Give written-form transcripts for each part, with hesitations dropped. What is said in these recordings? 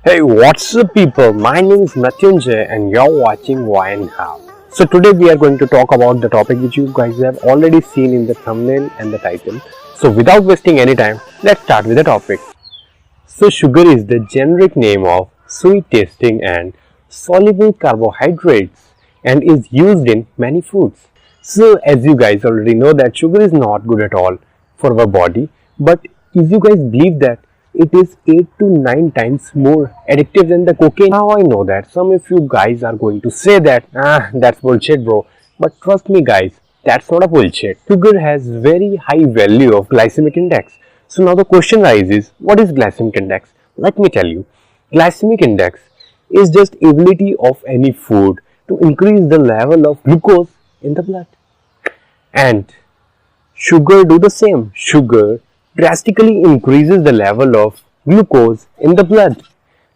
Hey, what's up people? My name is Matyunjay and you're watching Why and How. So today we are going to talk about the topic which you guys have already seen in the thumbnail and the title. So without wasting any time, let's start with the topic. So sugar is the generic name of sweet tasting and soluble carbohydrates and is used in many foods. So as you guys already know that sugar is not good at all for our body, but if you guys believe that it is 8 to 9 times more addictive than the cocaine. Now I know that some of you guys are going to say that, that's bullshit bro. But trust me guys, that's not a bullshit. Sugar has very high value of glycemic index. So now the question arises, what is glycemic index? Let me tell you. Glycemic index is just ability of any food to increase the level of glucose in the blood. And sugar do the same. Sugar drastically increases the level of glucose in the blood.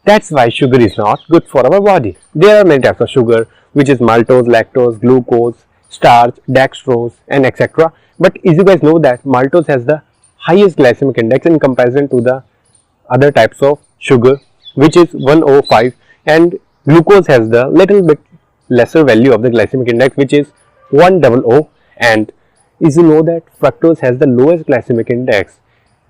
That's why sugar is not good for our body. There are many types of sugar, which is maltose, lactose, glucose, starch, dextrose, and etc. But as you guys know that maltose has the highest glycemic index in comparison to the other types of sugar, which is 105, and glucose has the little bit lesser value of the glycemic index, which is 100. And as you know that fructose has the lowest glycemic index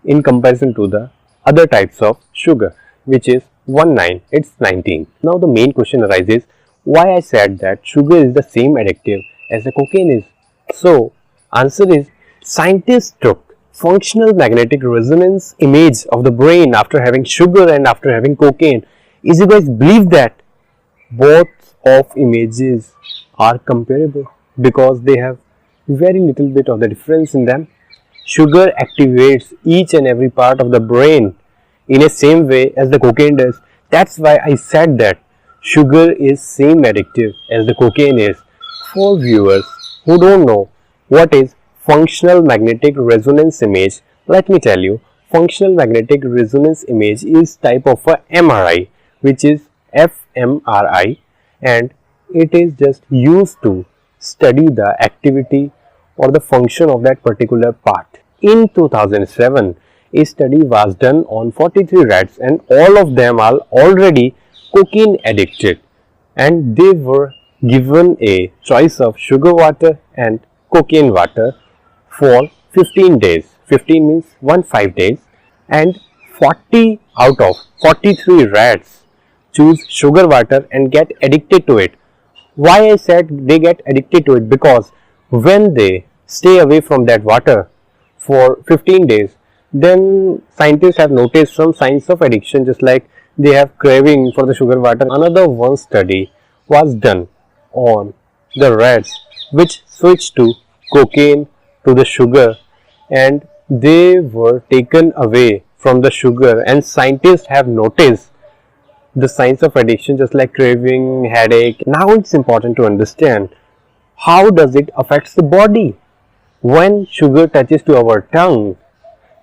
in comparison to the other types of sugar, which is 19, it's 19. Now the main question arises, why I said that sugar is the same addictive as the cocaine is. So answer is, scientists took functional magnetic resonance image of the brain after having sugar and after having cocaine. Is you guys believe that both of images are comparable because they have very little bit of the difference in them. Sugar activates each and every part of the brain in a same way as the cocaine does. That's why I said that sugar is same addictive as the cocaine is. For viewers who don't know what is functional magnetic resonance image, let me tell you, functional magnetic resonance image is type of a MRI, which is fMRI, and it is just used to study the activity or the function of that particular part. In 2007, a study was done on 43 rats and all of them are already cocaine addicted, and they were given a choice of sugar water and cocaine water for 15 days. 15 means 15 days, and 40 out of 43 rats choose sugar water and get addicted to it. Why I said they get addicted to it? Because when they stay away from that water for 15 days, then scientists have noticed some signs of addiction, just like they have craving for the sugar water. Another one study was done on the rats which switched to cocaine to the sugar, and they were taken away from the sugar, and scientists have noticed the signs of addiction, just like craving, headache. Now it's important to understand how does it affects the body. When sugar touches to our tongue,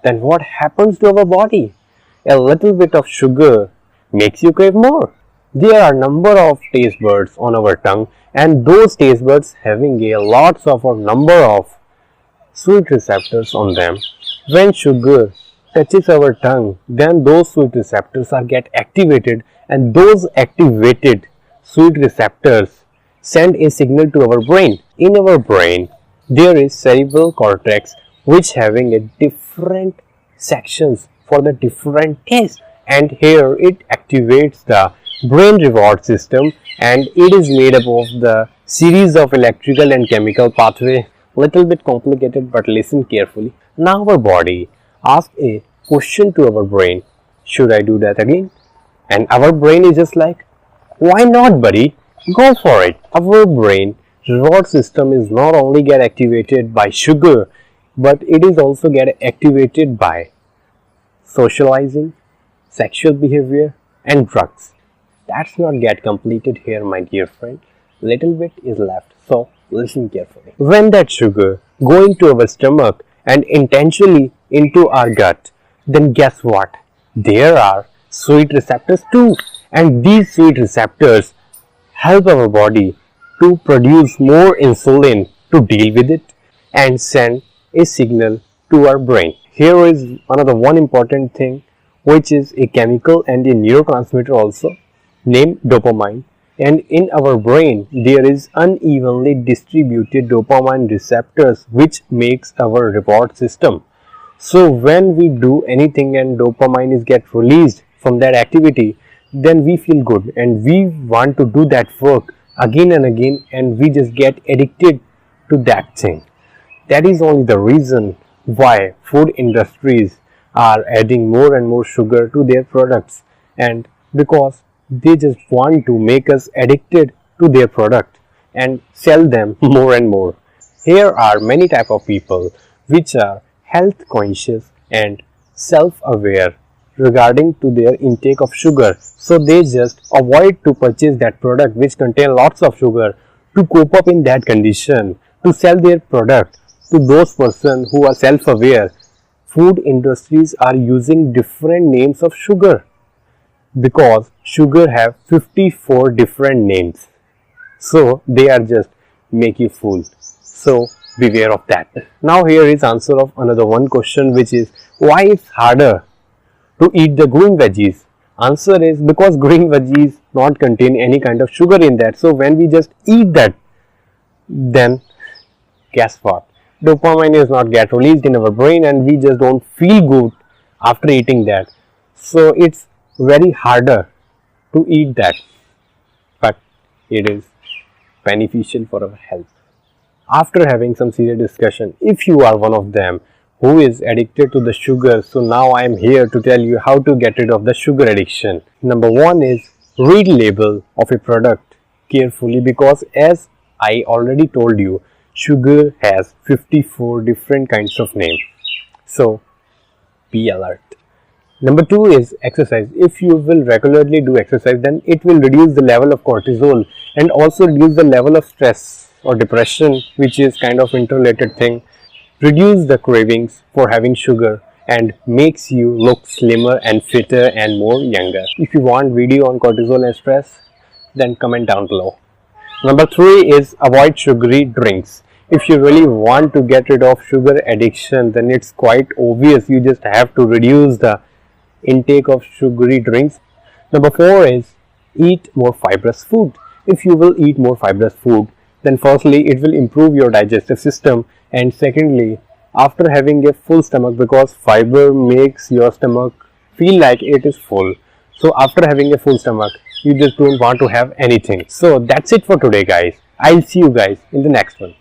then what happens to our body? A little bit of sugar makes you crave more. There are number of taste buds on our tongue, and those taste buds having a lots of or number of sweet receptors on them. When sugar touches our tongue, then those sweet receptors are get activated, and those activated sweet receptors send a signal to our brain. In our brain, there is cerebral cortex which having a different sections for the different tastes, and here it activates the brain reward system, and it is made up of the series of electrical and chemical pathway. Little bit complicated, but listen carefully. Now our body asks a question to our brain, should I do that again? And our brain is just like, why not buddy, go for it. Our brain reward system is not only get activated by sugar, but it is also get activated by socializing, sexual behavior, and drugs. That's not get completed here, my dear friend. Little bit is left, so listen carefully. When that sugar go into our stomach and intentionally into our gut, then guess what? There are sweet receptors too, and these sweet receptors help our body to produce more insulin to deal with it and send a signal to our brain. Here is one important thing. which is a chemical and a neurotransmitter also named dopamine. And in our brain, there is unevenly distributed dopamine receptors which makes our reward system. So when we do anything and dopamine is get released from that activity, then we feel good and we want to do that work again and again, and we just get addicted to that thing. That is only the reason why food industries are adding more and more sugar to their products, and because they just want to make us addicted to their product and sell them more and more. Here are many type of people which are health conscious and self-aware regarding to their intake of sugar, so they just avoid to purchase that product which contain lots of sugar to cope up in that condition, to sell their product to those person who are self-aware. Food industries are using different names of sugar because sugar have 54 different names, so they are just make you fool. So beware of that. Now here is answer of another one question, which is why it's harder to eat the green veggies. Answer is because green veggies not contain any kind of sugar in that. So when we just eat that, then guess what? Dopamine is not get released in our brain and we just don't feel good after eating that. So it's very harder to eat that, but it is beneficial for our health. After having some serious discussion, if you are one of them who is addicted to the sugar, so now I am here to tell you how to get rid of the sugar addiction. Number one is read label of a product carefully, because as I already told you, sugar has 54 different kinds of names. So be alert. Number two is exercise. If you will regularly do exercise, then it will reduce the level of cortisol and also reduce the level of stress or depression, which is kind of interrelated thing, reduce the cravings for having sugar, and makes you look slimmer and fitter and more younger. If you want video on cortisol and stress, then comment down below. Number three is avoid sugary drinks. If you really want to get rid of sugar addiction, then it's quite obvious. You just have to reduce the intake of sugary drinks. Number four is eat more fibrous food. If you will eat more fibrous food, then firstly it will improve your digestive system, and secondly, after having a full stomach, because fiber makes your stomach feel like it is full, so after having a full stomach you just don't want to have anything. So that's it for today guys. I'll see you guys in the next one.